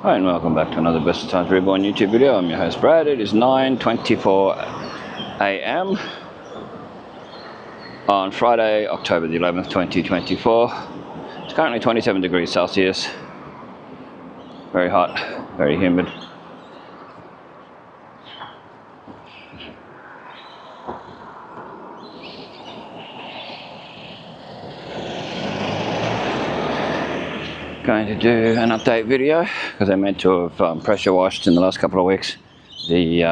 Hi and welcome back to another Bestestimes Reborn YouTube video. I'm your host Brad. It is 9:24 AM on Friday, October the 11th, 2024. It's currently 27 degrees Celsius. Very hot, very humid. Going to do an update video because I meant to have pressure washed in the last couple of weeks the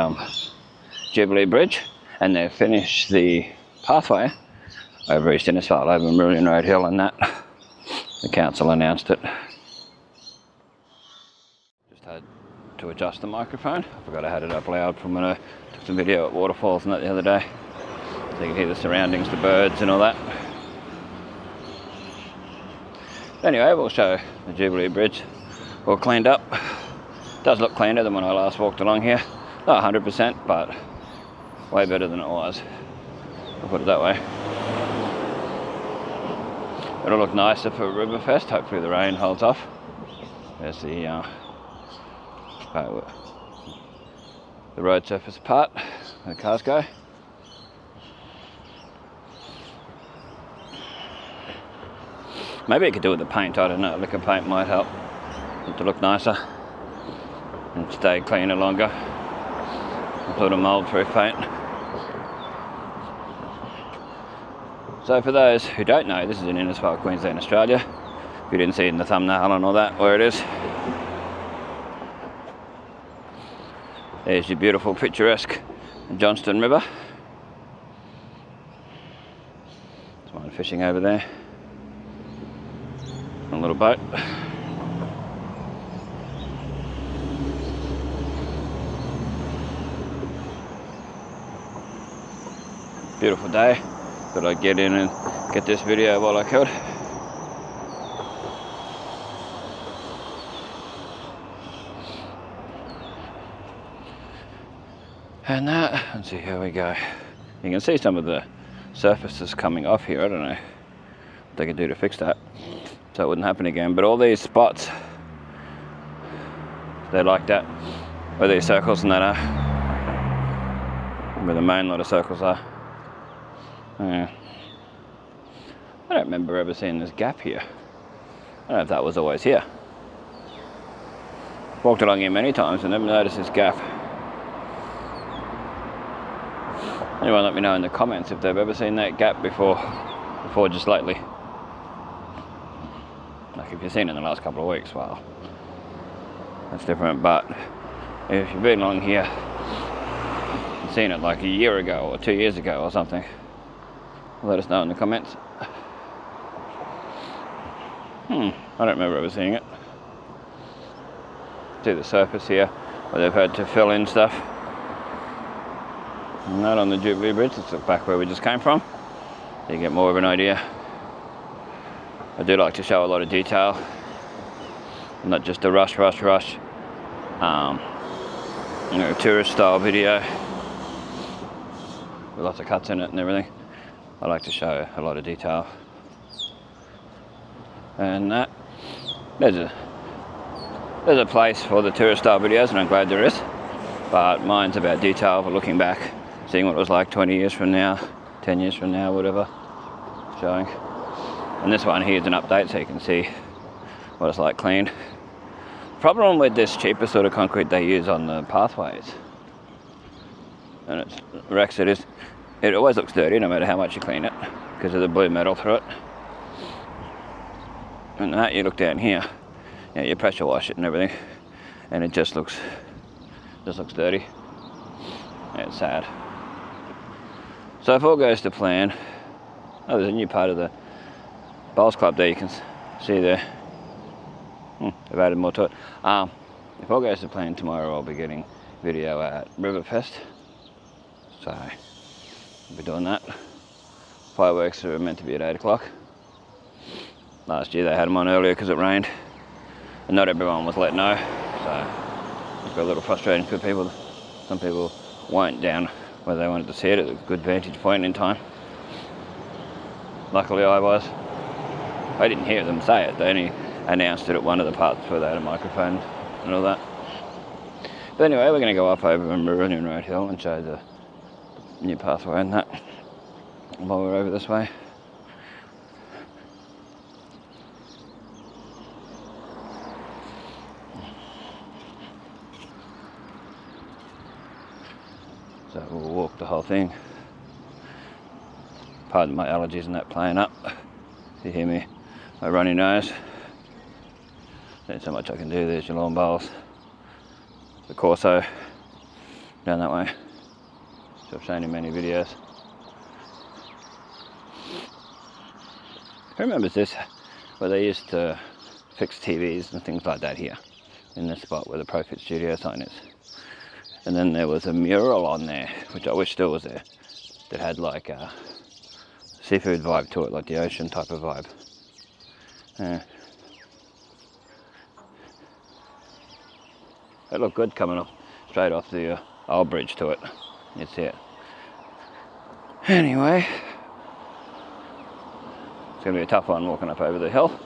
Jubilee bridge, and they've finished the pathway over East Innisfail over Mourilyan Road Hill, and that the council announced it. Just had to adjust the microphone. I forgot I had it up loud from when I took some video at waterfalls and that the other day, so you can hear the surroundings, the birds and all that. Anyway, we'll show the Jubilee bridge all cleaned up. Does look cleaner than when I last walked along here. Not 100%, but way better than it was. I'll put it that way. It'll look nicer for Riverfest. Hopefully the rain holds off. There's the road surface part where the cars go. Maybe I could do with the paint, I don't know. Liquor paint might help it to look nicer and stay cleaner longer. A sort of mold-proof paint. So for those who don't know, this is in Innisfail, Queensland, Australia. If you didn't see it in the thumbnail and all that, where it is. There's your beautiful, picturesque Johnston River. There's one fishing over there. A little boat. Beautiful day. Thought I'd get in and get this video while I could. And that, let's see, here we go. You can see some of the surfaces coming off here. I don't know what they can do to fix that, so it wouldn't happen again. But all these spots, they're like that, where these circles and that are, where the main lot of circles are. Yeah. I don't remember ever seeing this gap here. I don't know if that was always here. Walked along here many times and never noticed this gap. Anyone let me know in the comments if they've ever seen that gap before just lately. Like if you've seen it in the last couple of weeks, well, that's different. But if you've been along here and seen it like a year ago or 2 years ago or something, let us know in the comments. I don't remember ever seeing it. See the surface here where they've had to fill in stuff. And that on the Jubilee bridge, let's look back where we just came from, so you get more of an idea. I do like to show a lot of detail, not just a rush, you know, tourist style video with lots of cuts in it and everything. I like to show a lot of detail. And that, there's a place for the tourist style videos, and I'm glad there is. But mine's about detail, for looking back, seeing what it was like 20 years from now, 10 years from now, whatever, showing. And this one here is an update, so you can see what it's like cleaned. Problem with this cheaper sort of concrete they use on the pathways, and it's Rex, it always looks dirty no matter how much you clean it, because of the blue metal through it. And that, you look down here, you know, you pressure wash it and everything, and it just looks dirty. Yeah, it's sad. So if all goes to plan, oh, there's a new part of the Bowls Club there, you can see there. They've added more to it. If all goes to plan, tomorrow I'll be getting video at Riverfest, so I'll be doing that. Fireworks are meant to be at 8 o'clock. Last year they had them on earlier because it rained, and not everyone was let know, so it's got a little frustrating for people. Some people weren't down where they wanted to see it at a good vantage point in time. Luckily I was. I didn't hear them say it, they only announced it at one of the parts where they had a microphone and all that. But anyway, we're going to go up over Mourilyan Road Hill and show the new pathway and that while we're over this way. So we'll walk the whole thing. Pardon my allergies and that playing up. If you hear me, my runny nose. There's so much I can do. There's your lawn bowls. The Corso down that way. So I've shown you many videos. Who remembers this? Where they used to fix TVs and things like that here in this spot where the Profit Studio sign is. And then there was a mural on there, which I wish still was there, that had like a seafood vibe to it, like the ocean type of vibe. Yeah. It looked good coming up straight off the old bridge to it. You see it. Anyway, it's going to be a tough one walking up over the hill,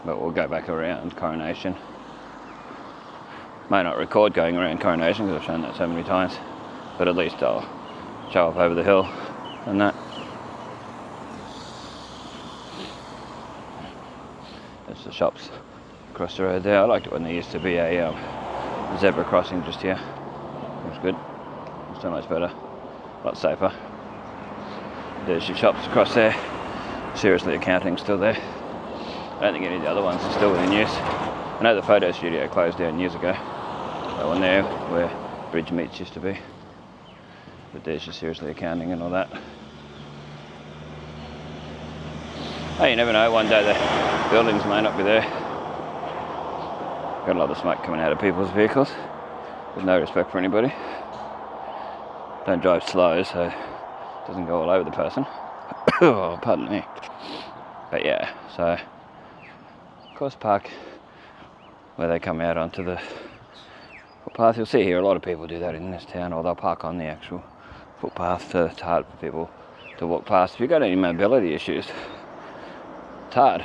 but we'll go back around Coronation. May not record going around Coronation because I've shown that so many times, but at least I'll show up over the hill and that. There's the shops across the road there. I liked it when there used to be a zebra crossing just here. It was good. So much better. A lot safer. There's your shops across there. Seriously, Accounting's still there. I don't think any of the other ones are still in use. I know the photo studio closed down years ago. That one there where Bridge Meats used to be. But there's your Seriously Accounting and all that. Oh, you never know, one day the buildings may not be there. Got a lot of smoke coming out of people's vehicles with no respect for anybody. Don't drive slow so it doesn't go all over the person. Oh, pardon me. But yeah, so of course park where they come out onto the footpath. You'll see here a lot of people do that in this town, or they'll park on the actual footpath, so it's hard for people to walk past. If you've got any mobility issues, it's hard.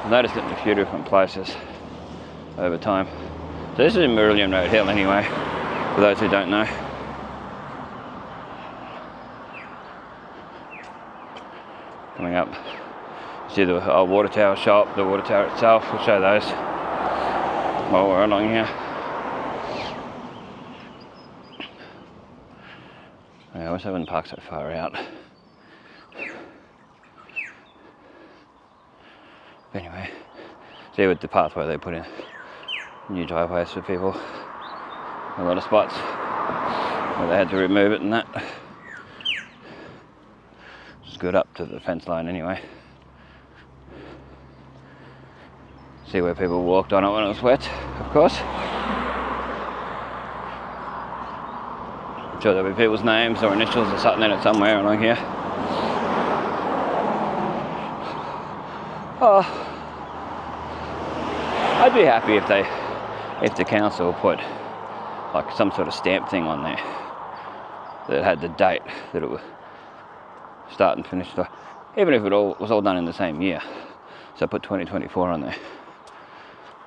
I've noticed it in a few different places over time. So this is in Mourilyan Road Hill anyway, for those who don't know. Coming up, see the old water tower shop, the water tower itself. We'll show those while we're along here. I wish I wouldn't park so far out. Anyway, see with the pathway they put in new driveways for people. A lot of spots where they had to remove it and that. It's good up to the fence line anyway. See where people walked on it when it was wet, of course. I'm sure there'll be people's names or initials or something in it somewhere along here. Oh, I'd be happy if the council put like some sort of stamp thing on there that had the date that it would start and finish. Even if it all was all done in the same year. So put 2024 on there.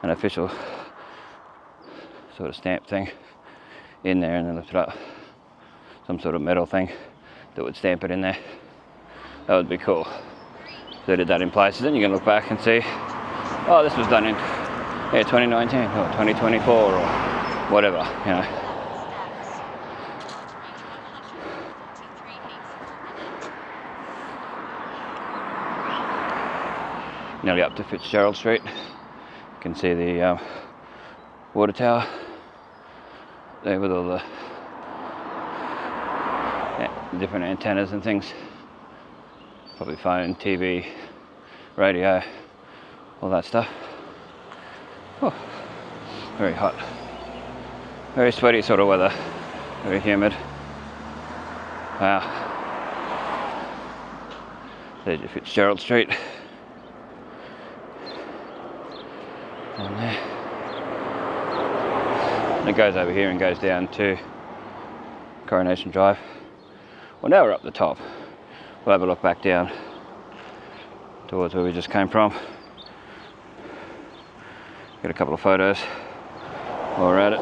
An official sort of stamp thing in there, and then lift it up. Some sort of metal thing that would stamp it in there. That would be cool. If they did that in places, then you can look back and see, oh, this was done in 2019 or 2024 or whatever, you know. Nearly up to Fitzgerald Street. You can see the water tower there with all the different antennas and things. Probably phone, TV, radio, all that stuff. Oh, very hot. Very sweaty sort of weather. Very humid. Wow. There's your Fitzgerald Street. Down there. And it goes over here and goes down to Coronation Drive. Well, now we're up the top. We'll have a look back down towards where we just came from. Get a couple of photos while we're at it.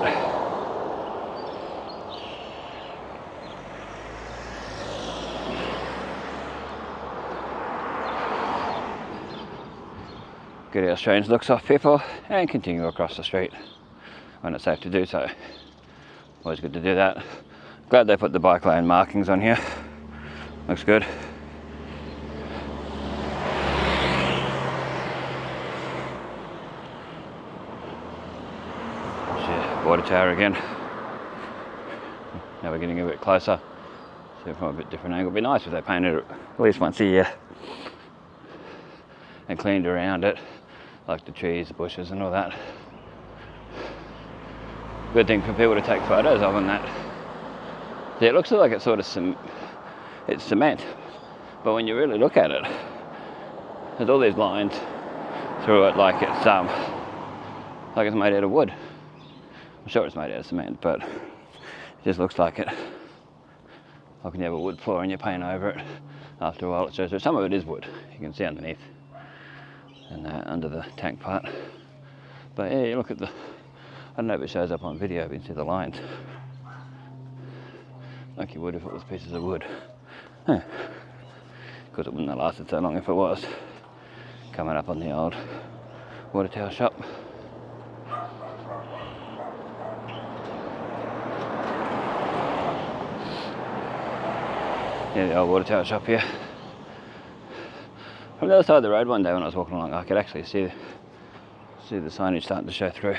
Get our strange looks off people and continue across the street when it's safe to do so. Always good to do that. Glad they put the bike lane markings on here. Looks good. Water tower again. Now we're getting a bit closer. See from a bit different angle. It'd be nice if they painted it at least once a year and cleaned around it, like the trees, the bushes and all that. Good thing for people to take photos of and that. Yeah, it looks like it's sort of it's cement, but when you really look at it, there's all these lines through it, like it's made out of wood. I'm sure it's made out of cement, but it just looks like it. Like when you have a wood floor and you paint over it, after a while it shows that some of it is wood. You can see underneath and under the tank part. But yeah, you look at I don't know if it shows up on video, but you can see the lines. Like you would if it was pieces of wood. Because it wouldn't have lasted so long if it was. Coming up on the old water tower shop. Yeah, the old water tower shop here. From the other side of the road one day when I was walking along, I could actually see the signage starting to show through.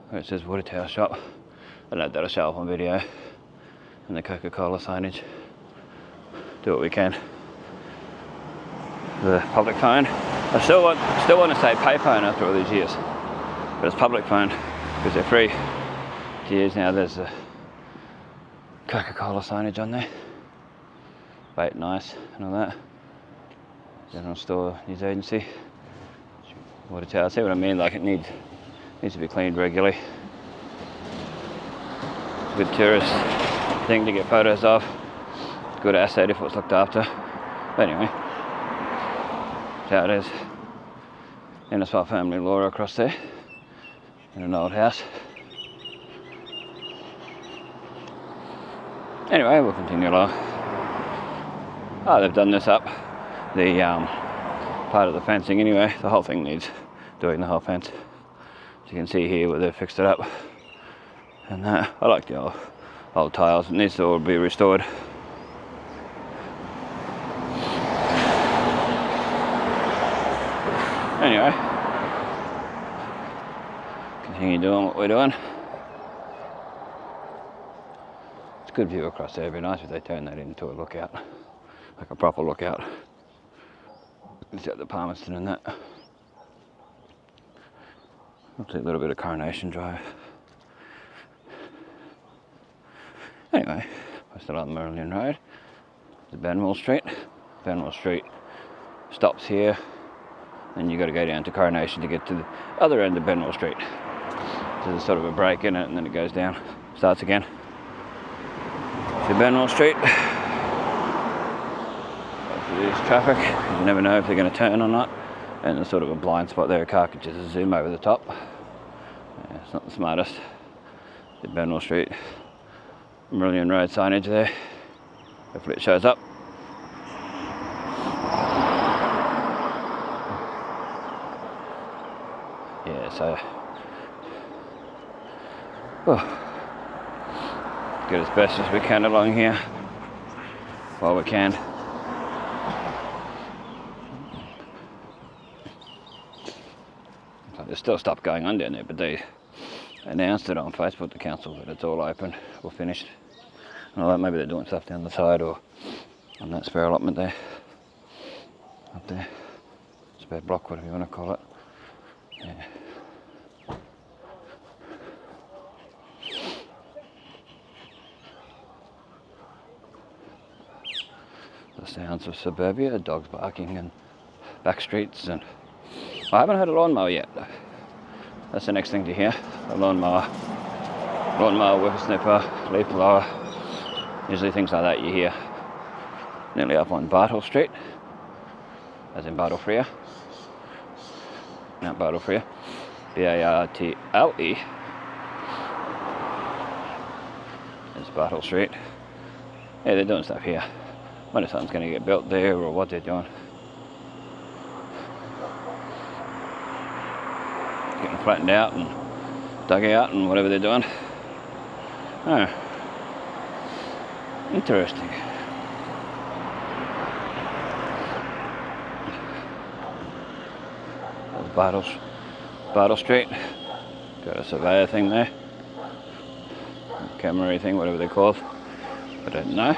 Where it says water tower shop. I don't know if that'll show up on video. And the Coca-Cola signage. Do what we can. The public phone. I still want to say payphone after all these years. But it's public phone because they're free to use now. There's a Coca-Cola signage on there. Bait nice and all that. General store news agency. Water tower. See what I mean? Like it needs to be cleaned regularly. Good tourist thing to get photos of. Good asset if it was looked after. But anyway, that's how it is. Innisfail family law across there in an old house. Anyway, we'll continue along. Oh, they've done this up, the part of the fencing anyway. The whole thing needs doing, the whole fence. As you can see here where they've fixed it up. And I like the old tiles. It needs to all be restored. Anyway, continue doing what we're doing. It's a good view across there. It'd be nice if they turned that into a lookout. Like a proper lookout. It's at the Palmerston and that. Looks like a little bit of Coronation Drive. Anyway, we're still on Mourilyan Road. The Benmore Street. Benmore Street stops here, and you got to go down to Coronation to get to the other end of Benmore Street. So there's sort of a break in it, and then it goes down, starts again. To Benmore Street. There's traffic, you never know if they're going to turn or not, and there's sort of a blind spot there. A car could just zoom over the top. Yeah, it's not the smartest. The Benmore Street, Mourilyan Road signage there. Hopefully it shows up. Yeah, so get as best as we can along here while we can. There's still stuff going on down there, but they announced it on Facebook, the council, that it's all open or finished. And all that, maybe they're doing stuff down the side or on that spare allotment there. Up there. Spare block, whatever you want to call it. Yeah. The sounds of suburbia, dogs barking and back streets, and I haven't heard a lawnmower yet. That's the next thing to hear. A lawnmower, whippersnapper, leaf blower. Usually things like that you hear nearly up on Bartle Street, as in Bartle Frere, Mount Bartle Frere. B-A-R-T-L-E. It's Bartle Street. Yeah, they're doing stuff here. I wonder if something's going to get built there or what they're doing. Getting flattened out and dug out and whatever they're doing. Oh, interesting. That's Bartle Street. Got a surveyor thing there. Camera thing, whatever they're called. I don't know.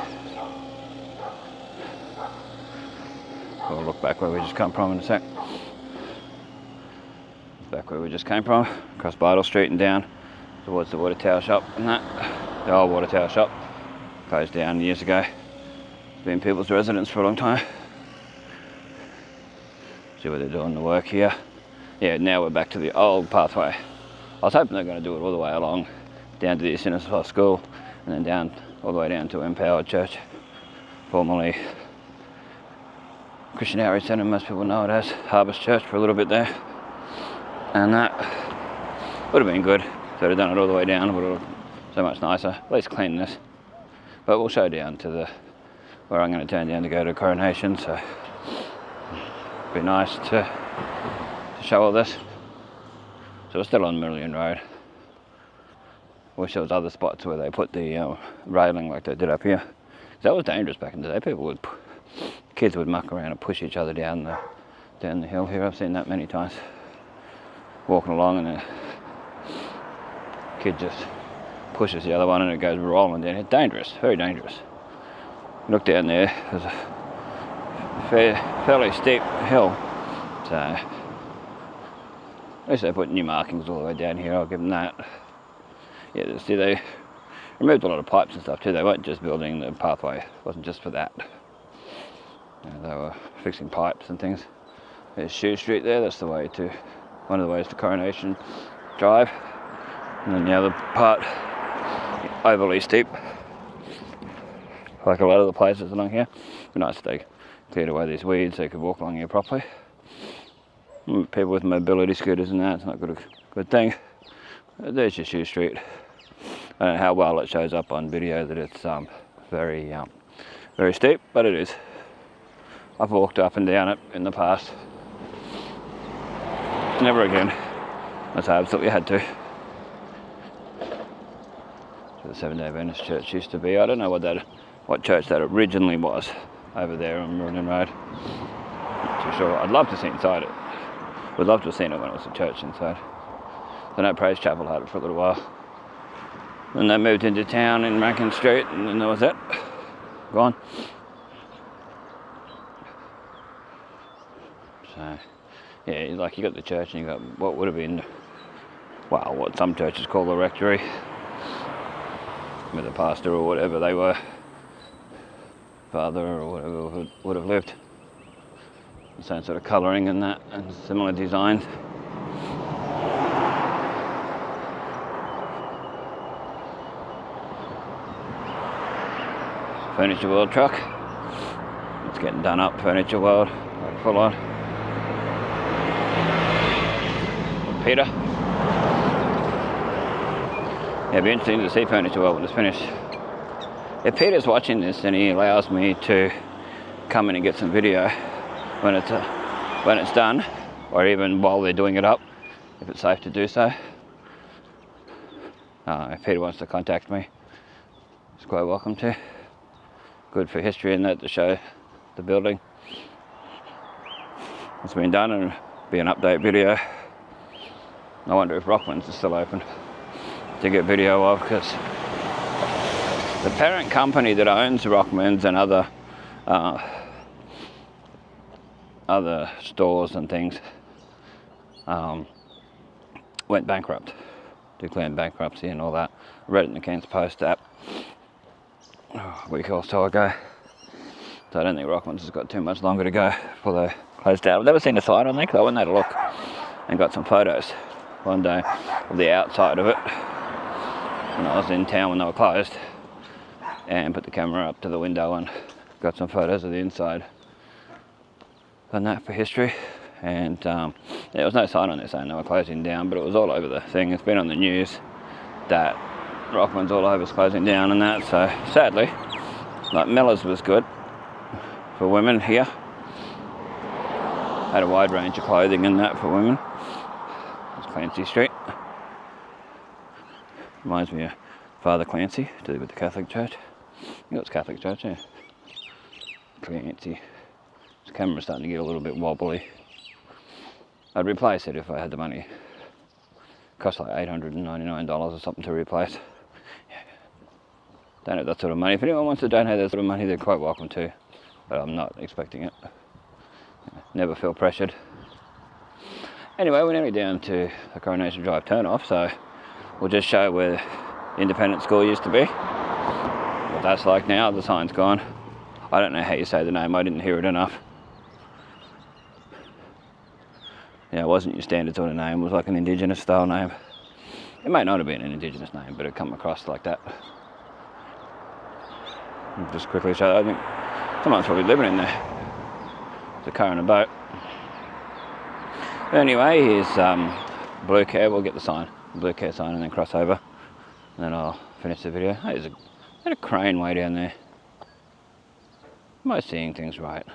We'll look back where we just come from in a sec. Back where we just came from, across Bartle Street and down towards the water tower shop and that. The old water tower shop closed down years ago. It's been people's residence for a long time. See what they're doing the work here. Yeah, now we're back to the old pathway. I was hoping they're going to do it all the way along down to the Innisfail school and then down all the way down to Empowered Church, formerly Christian Outreach Centre, most people know it as Harvest Church for a little bit there. And that would have been good if they'd have done it all the way down. It would have looked so much nicer, at least cleanness. But we'll show down to the where I'm going to turn down to go to Coronation, so it'd be nice to show all this. So we're still on Mourilyan Road. Wish there was other spots where they put the railing like they did up here. That was dangerous back in the day. Kids would muck around and push each other down the hill here. I've seen that many times. Walking along and a kid just pushes the other one and it goes rolling down. It's dangerous, very dangerous. Look down there, there's a fairly steep hill. So at least they put new markings all the way down here, I'll give them that. Yeah, see, they removed a lot of pipes and stuff too. They weren't just building the pathway, it wasn't just for that. They were fixing pipes and things. There's Shoe Street there, that's the way to, one of the ways to Coronation Drive. And then the other part, overly steep. Like a lot of the places along here. It'd be nice if they cleared away these weeds so you could walk along here properly. People with mobility scooters and that, it's not a good thing. There's your Shoe Street. I don't know how well it shows up on video that it's very steep, but it is. I've walked up and down it in the past. Never again. Unless I absolutely had to. So the Seventh-day Adventist Church used to be. I don't know what church that originally was over there on Mourilyan Road. Not too sure. I'd love to see inside it. Would love to have seen it when it was a church inside. I know Praise Chapel had it for a little while. Then they moved into town in Rankin Street and then that was it. Gone. So, yeah, like you got the church and you got what would have been, well, what some churches call the rectory. With the pastor or whatever they were, father or whatever would have lived. The same sort of colouring and that, and similar designs. Furniture World truck. It's getting done up, Furniture World, like full on. Peter. Yeah, it'd be interesting to see Furniture World when it's finished. If Peter's watching this and he allows me to come in and get some video when it's done, or even while they're doing it up, if it's safe to do so. If Peter wants to contact me, he's quite welcome to. Good for history and that to show the building. It's been done and be an update video. I wonder if Rockman's is still open to get video of, because the parent company that owns Rockman's and other stores and things went bankrupt, declared bankruptcy and all that. I read it in the Cairns Post app a week or so ago. So I don't think Rockman's has got too much longer to go before they close down. I've never seen the site on there, because I went there to look and got some photos one day of the outside of it when I was in town when they were closed, and put the camera up to the window and got some photos of the inside. Done that for history, and there was no sign on there saying they were closing down, but it was all over the thing. It's been on the news that Rockman's all over is closing down and that, so sadly, like Miller's was good for women here. Had a wide range of clothing and that for women. It's Clancy Street. Reminds me of Father Clancy, to do with the Catholic Church. I think it's Catholic Church, yeah. Clancy. This camera's starting to get a little bit wobbly. I'd replace it if I had the money. It costs like $899 or something to replace. Yeah. Don't have that sort of money. If anyone wants to donate that sort of money, they're quite welcome to. But I'm not expecting it. Never feel pressured. Anyway, we're nearly down to the Coronation Drive turn-off, so we'll just show where the independent school used to be. What that's like now. The sign's gone. I don't know how you say the name. I didn't hear it enough. Yeah, it wasn't your standard sort of name. It was like an Indigenous style name. It may not have been an Indigenous name, but it come across like that. I'll just quickly show. I think someone's probably living in there. There's a car and a boat. Anyway, here's Blue Care. We'll get the sign, Blue Care sign, and then cross over, and then I'll finish the video. Hey, there's a crane way down there. Am I seeing things right?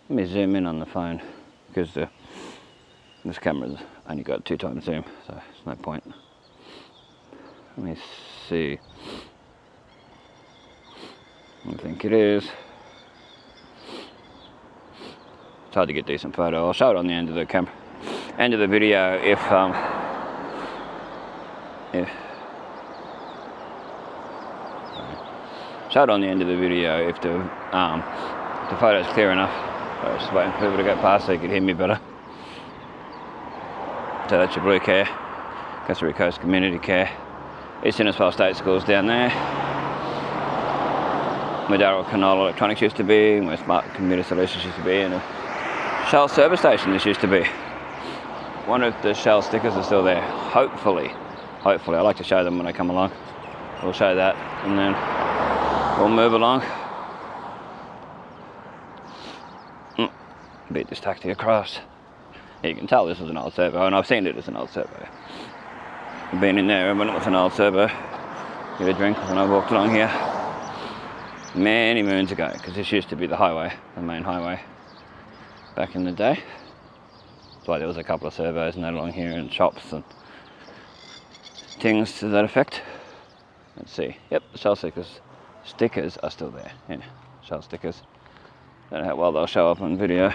Let me zoom in on the phone, because this camera's only got 2x zoom, so there's no point. Let me see. I think it is. It's hard to get decent photo. I'll show it on the end of the end of the video if show it on the end of the video if the photo's clear enough. I was just waiting for people to go past so you could hear me better. So that's your Blue Care, Castlereagh Coast Community Care. East Innisfail State School's down there. Where Darrell Canal Electronics used to be, where Smart Computer Solutions used to be, and a Shell service station this used to be. One of the Shell stickers are still there, hopefully. Hopefully, I like to show them when I come along. We'll show that, and then we'll move along. Beat this taxi across. Yeah, you can tell this is an old servo, and I've seen it as an old servo. I've been in there when it was an old servo. Get a drink when I walked along here many moons ago, because this used to be the highway, the main highway, back in the day. That's why there was a couple of servos and that along here, and shops and things to that effect. Let's see. Yep, the Shell stickers are still there. Yeah, Shell stickers. Don't know how well they'll show up on video.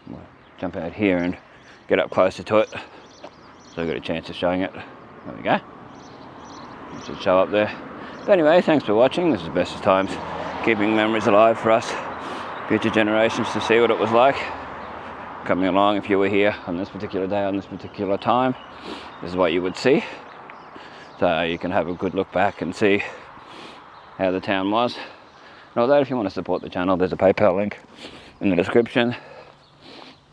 We'll jump out here and get up closer to it, so I've got a chance of showing it. There we go. It should show up there. But anyway, thanks for watching. This is Bestestimes, keeping memories alive for us future generations to see what it was like coming along. If you were here on this particular day, on this particular time, this is what you would see. So you can have a good look back and see how the town was. And although if you want to support the channel, there's a PayPal link in the description.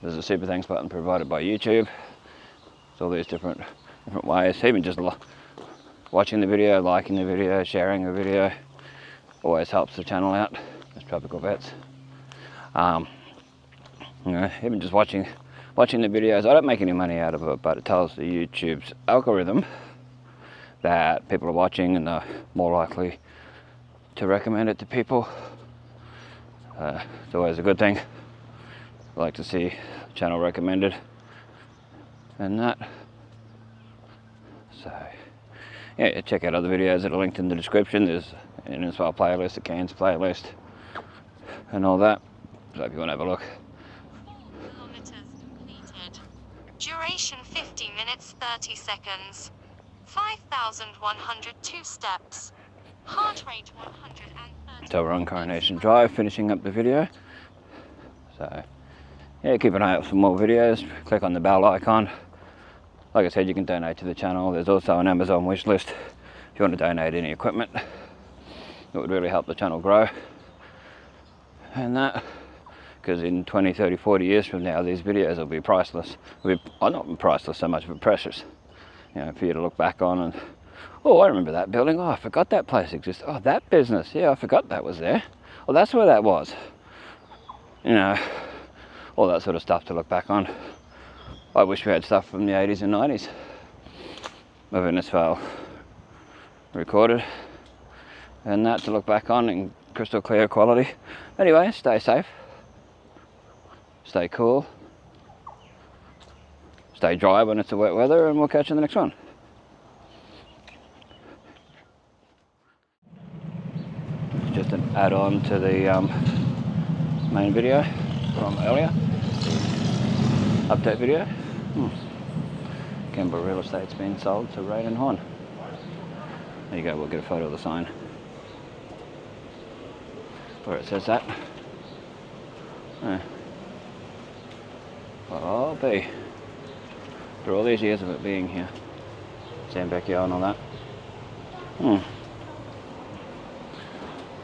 There's a super thanks button provided by YouTube. It's all these different ways. Even just watching the video, liking the video, sharing the video always helps the channel out. It's Tropical Vets. You know, even just watching the videos, I don't make any money out of it, but it tells the YouTube's algorithm that people are watching and they're more likely to recommend it to people. It's always a good thing. I like to see the channel recommended and that. So yeah, check out other videos that are linked in the description. There's an Innisfail playlist, a Cairns playlist, and all that. So if you want to have a look. Kilometers completed. Duration 50 minutes 30 seconds. 5,102 steps. Heart rate 130. So we're on Coronation Drive, finishing up the video. So yeah, keep an eye out for more videos. Click on the bell icon. Like I said, you can donate to the channel. There's also an Amazon wish list if you want to donate any equipment. It would really help the channel grow. And that, because in 20, 30, 40 years from now, these videos will be priceless. Well, not priceless so much, but precious. You know, for you to look back on and, oh, I remember that building. Oh, I forgot that place existed. Oh, that business. Yeah, I forgot that was there. Oh, that's where that was. You know, all that sort of stuff to look back on. I wish we had stuff from the 80s and 90s of Innisfail recorded and that to look back on in crystal clear quality. Anyway, stay safe, stay cool, stay dry when it's the wet weather, and we'll catch you in the next one. It's just an add-on to the main video from earlier, update video. Canberra real estate's been sold to Raid and Horn. There you go, we'll get a photo of the sign where it says that. Well, I'll be, after all these years of it being here, seeing backyard and all that.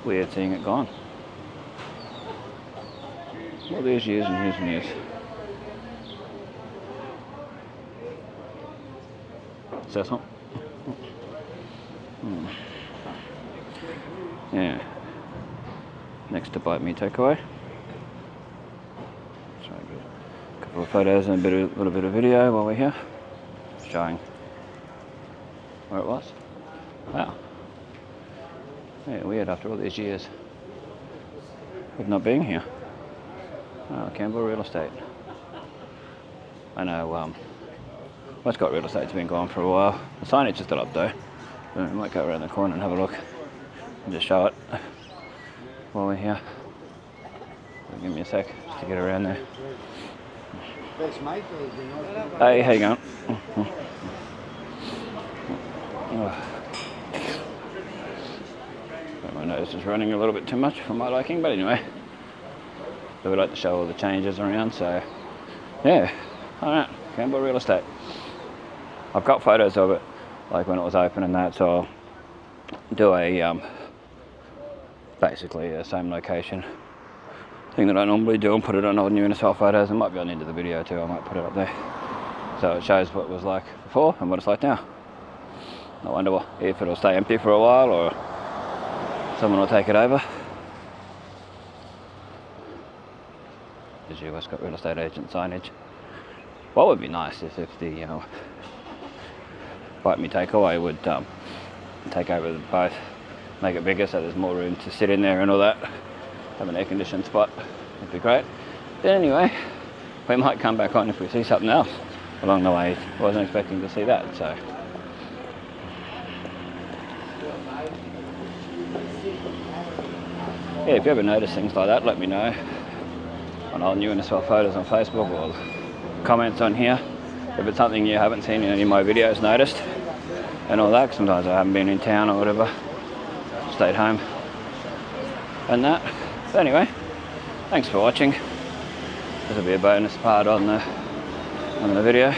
Weird seeing it gone. All these years and years and years. So something. Yeah. Next to Bite Me Takeaway. So a couple of photos and a little bit of video while we're here, showing where it was. Wow. Yeah, weird after all these years of not being here. Oh, Canberra real estate. I know. Westcott real estate's been gone for a while. The signage is still up though. We might go around the corner and have a look and just show it while we're here. So give me a sec just to get around there. Hey, how you going? My nose is running a little bit too much for my liking, but anyway. So we like to show all the changes around, so yeah. Alright, Canberra real estate. I've got photos of it, like when it was open and that, so I'll do a basically the same location thing that I normally do and put it on old new Innisfail photos. It might be on the end of the video too, I might put it up there. So it shows what it was like before and what it's like now. I wonder if it'll stay empty for a while or someone will take it over. There's your Westcott real estate agent signage. What would be nice is if the Bite Me Takeaway would take over the both, make it bigger so there's more room to sit in there and all that. Have an air conditioned spot, it'd be great. But anyway, we might come back on if we see something else along the way. I wasn't expecting to see that, so. Yeah, if you ever notice things like that, let me know on old new Innisfail photos on Facebook or comments on here. If it's something you haven't seen in any of my videos noticed and all that, 'cause sometimes I haven't been in town or whatever, stayed home and that. But anyway, thanks for watching. This will be a bonus part on the video.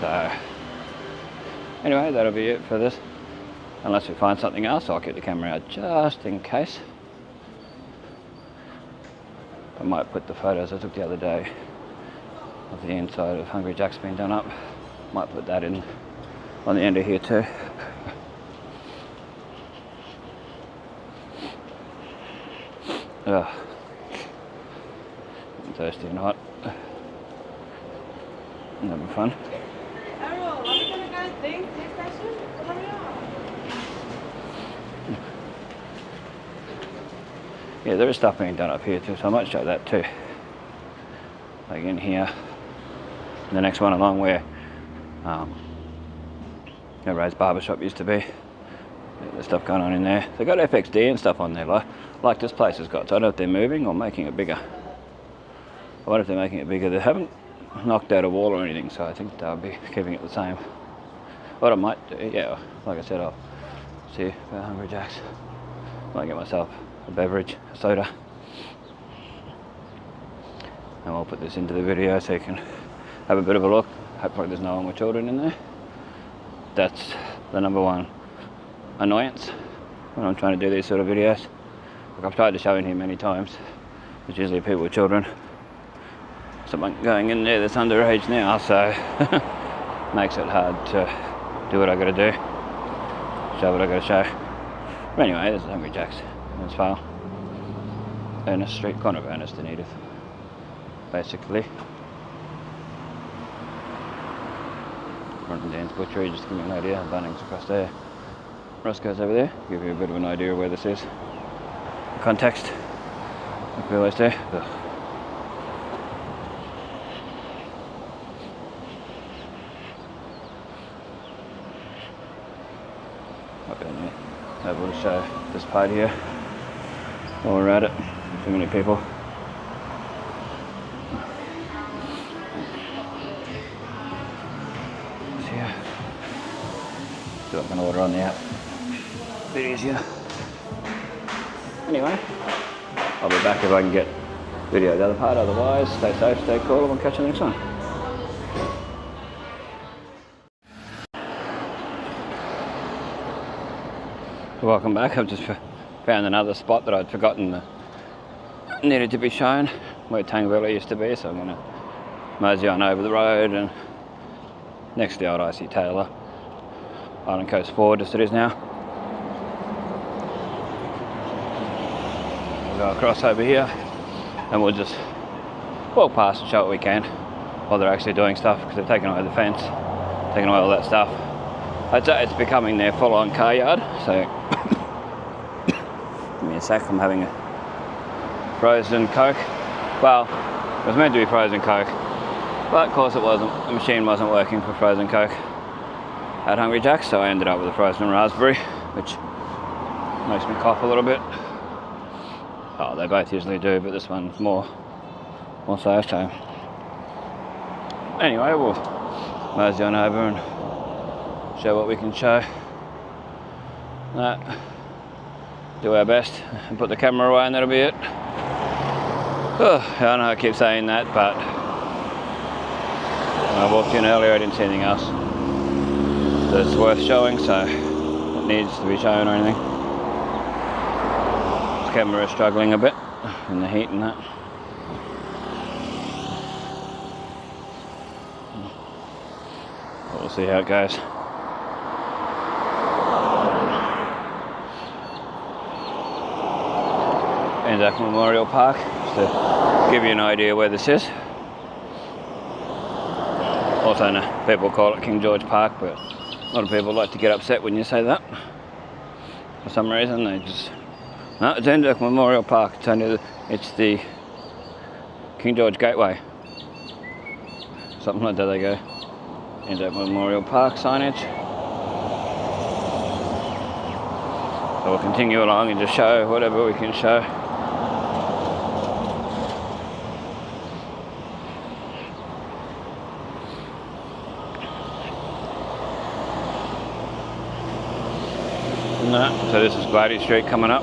So anyway, that'll be it for this. Unless we find something else, I'll keep the camera out just in case. I might put the photos I took the other day of the inside of Hungry Jack's being done up. Might put that in on the end of here too. Ugh. I'm thirsty and hot. I'm having fun. Yeah, there is stuff being done up here too, so I might show that too. Like in here, the next one along where Ray's barbershop used to be. There's stuff going on in there. They've got FXD and stuff on there, like this place has got. So I don't know if they're moving or making it bigger. I wonder if they're making it bigger. They haven't knocked out a wall or anything, so I think they'll be keeping it the same. What I might do, yeah, like I said, I'll see about Hungry Jack's. Might get myself a beverage, a soda, and we'll put this into the video so you can have a bit of a look. Hopefully there's no one with children in there. That's the number one annoyance when I'm trying to do these sort of videos. Like I've tried to show in here many times. There's usually people with children. Someone going in there that's underage now, so makes it hard to do what I gotta do, show what I gotta show. But anyway, this is Hungry Jack's. Innisfail. Ernest Street, kind of Ernest and Edith, basically. Front and Dan's Butchery, just to give you an idea. Bunnings across there. Roscoe's over there, give you a bit of an idea of where this is. Context, like we always do. Ugh. Might be able to show this part here while we're at it. Too many people. It's here. Do I can order on the app. A bit easier. Anyway, I'll be back if I can get video of the other part. Otherwise, stay safe, stay cool, and we'll catch you next time. Welcome back. I've just found another spot that I'd forgotten needed to be shown, where Tangvilla used to be, so I'm going to mosey on over the road and next to the old IC Taylor, Island Coast Ford as it is now. We'll go across over here and we'll just walk past and show what we can while they're actually doing stuff, because they've taken away the fence, taken away all that stuff. I'd say it's becoming their full-on car yard, so give me a sec, I'm having a frozen Coke. Well, it was meant to be frozen Coke, but of course it wasn't. The machine wasn't working for frozen Coke at Hungry Jack's, so I ended up with a frozen raspberry, which makes me cough a little bit. Oh, they both usually do, but this one's more so. Anyway, we'll mosey on over and show what we can show. Do our best and put the camera away, and that'll be it. Oh, I know I keep saying that, but when I walked in earlier I didn't see anything else that's worth showing, so it needs to be shown or anything. This camera is struggling a bit in the heat and that. We'll see how it goes. Anzac Memorial Park, just to give you an idea where this is. Also, people call it King George Park, but a lot of people like to get upset when you say that. For some reason, they just... No, it's Anzac Memorial Park. It's the King George Gateway. Something like that they go. Anzac Memorial Park signage. So we'll continue along and just show whatever we can show. So this is Glady Street coming up.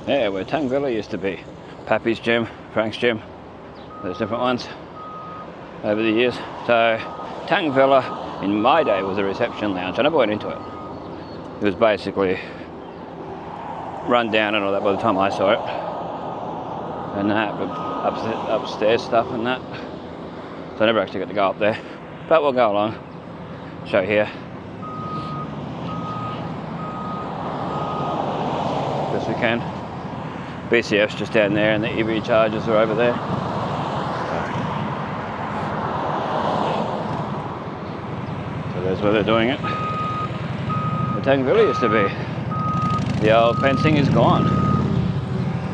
Yeah, where Tangvilla used to be. Pappy's gym, Frank's gym. There's different ones over the years. So Tangvilla in my day was a reception lounge. I never went into it. It was basically run down and all that by the time I saw it. And that, but upstairs stuff and that. So I never actually got to go up there. But we'll go along. Show here. Best we can. BCF's just down there and the EV chargers are over there. So there's where they're doing it. The Tangvilla used to be. The old fencing is gone.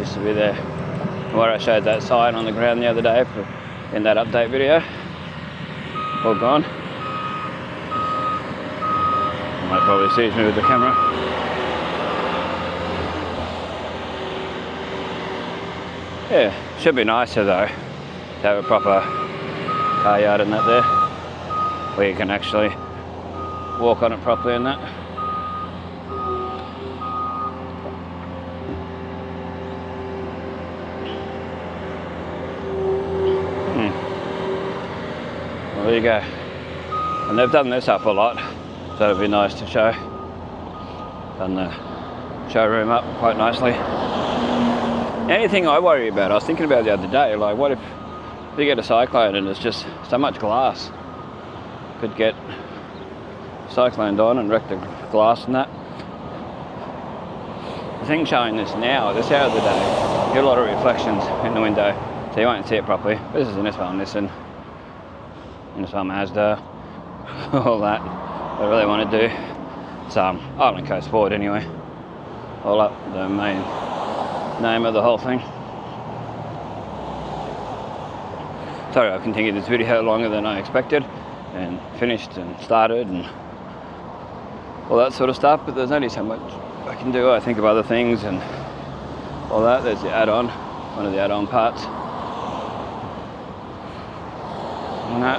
Used to be there. Where I showed that sign on the ground the other day in that update video. All gone. Might probably see me with the camera. Yeah, should be nicer though to have a proper car yard and that there, where you can actually walk on it properly and that. Well, there you go. And they've done this up a lot. So it'd be nice to show. Done the showroom up quite nicely. Anything I worry about, I was thinking about the other day, like what if you get a cyclone and it's just so much glass? Could get cycloned on and wreck the glass and that. thing showing this now, this hour of the day, you get a lot of reflections in the window, so you won't see it properly. But this is Innisfail Nissan, Innisfail Mazda, all that. What I really want to do. It's Island Coast Ford anyway. All up the main name of the whole thing. Sorry, I've continued this video longer than I expected, and finished and started and all that sort of stuff, but there's only so much I can do. I think of other things and all that. There's the add-on, one of the add-on parts. And that.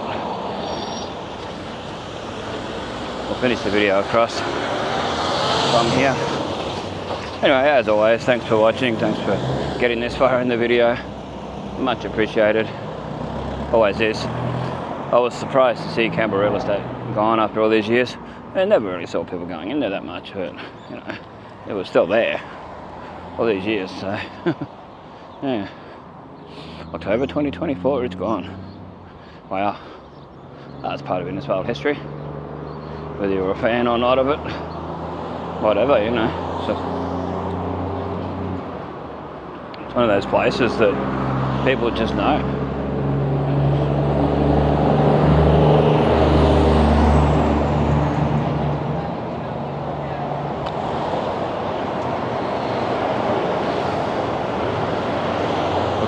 We'll finish the video across from here. Anyway, as always, thanks for watching, thanks for getting this far in the video. Much appreciated. Always is. I was surprised to see Canberra real estate gone after all these years. I never really saw people going in there that much, but you know, it was still there all these years, so yeah. October 2024, it's gone. Wow. That's part of Innisfail history. Whether you're a fan or not of it, whatever, you know. So it's one of those places that people just know.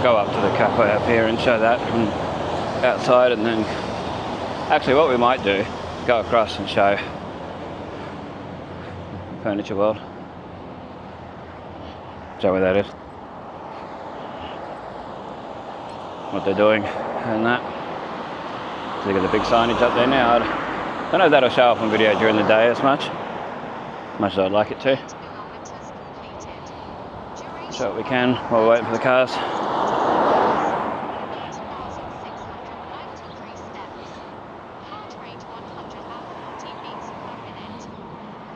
Go up to the cafe up here and show that from outside, and then actually what we might do, go across and show Furniture World, show where that is, what they're doing and that. So they got the big signage up there now. I don't know if that'll show up on video during the day as much as I'd like it to. Show what we can while we're waiting for the cars.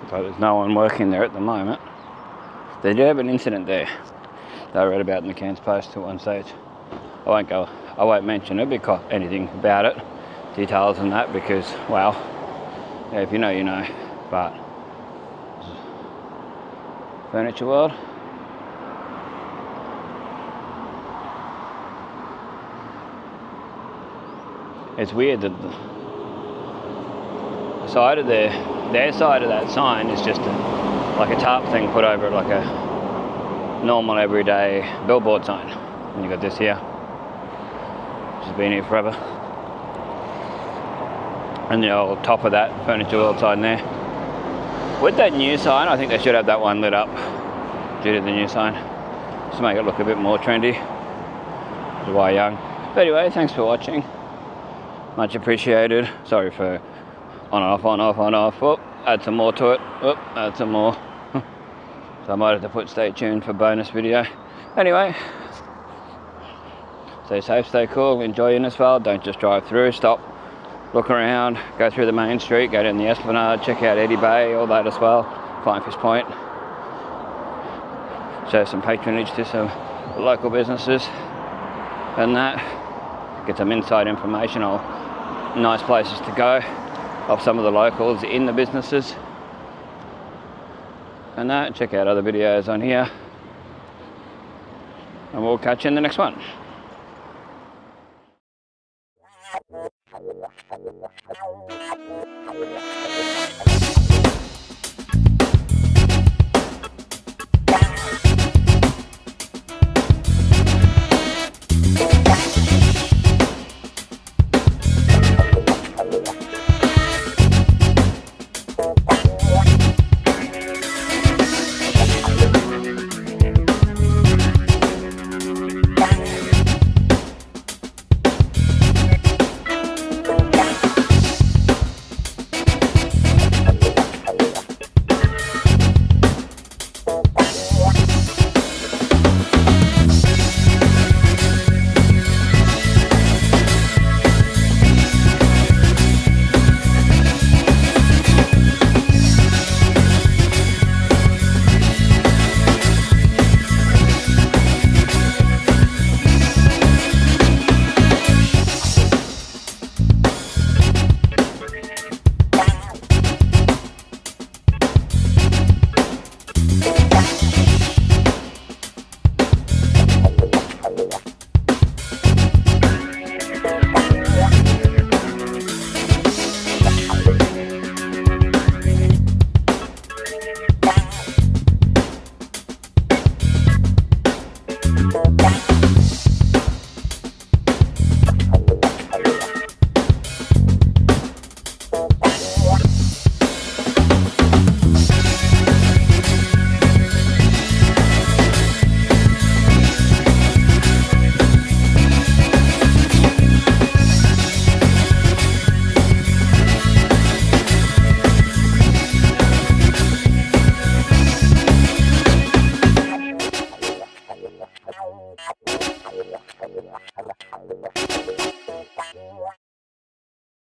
So there's no one working there at the moment. They do have an incident there that I read about in the Cairns Post at one stage. I won't mention it because anything about it, details and that, because well, yeah, if you know, you know. But Furniture World. It's weird that the side of their side of that sign is just like a tarp thing put over it, like a normal everyday billboard sign. And you got this here, which has been here forever. And the old top of that Furniture World sign there. With that new sign, I think they should have that one lit up due to the new sign, just to make it look a bit more trendy. Why young. But anyway, thanks for watching. Much appreciated. Sorry for on off, on off, on off. Oh, add some more to it. Oh, add some more. So I might have to put stay tuned for bonus video. Anyway, stay safe, stay cool, enjoy Innisfail. Don't just drive through, stop, look around, go through the main street, go down the Esplanade, check out Eddie Bay, all that as well. Flying Fish Point. Show some patronage to some local businesses and that. Get some inside information or nice places to go of some of the locals in the businesses and that. Check out other videos on here, and we'll catch you in the next one.